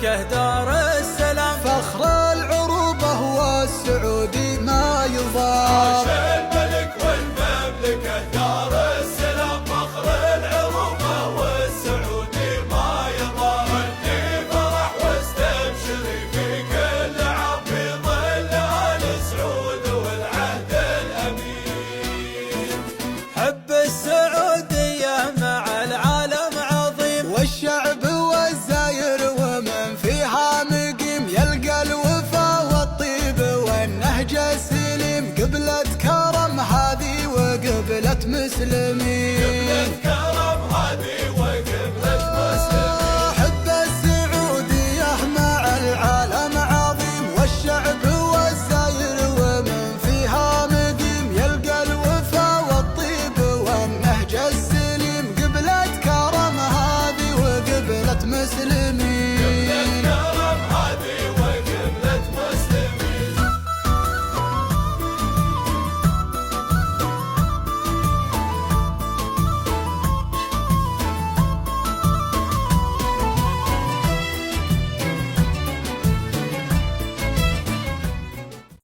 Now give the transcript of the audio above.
المملكة دار السلام، فخر العروبة والسعودي ما يضام. عاش الملك والمملكة دار السلام، فخر العروبة والسعودي ما يضام. ودي فرح واستبشري في كل عام في ظل آل سعود والعهد الأمين. حب السعودية مع العالم عظيم، والشعب والزاير ومن فيها مقيم يلقى الوفا والطيب والنهج السليم. قبلة كرم هذه وقبلة مسلم،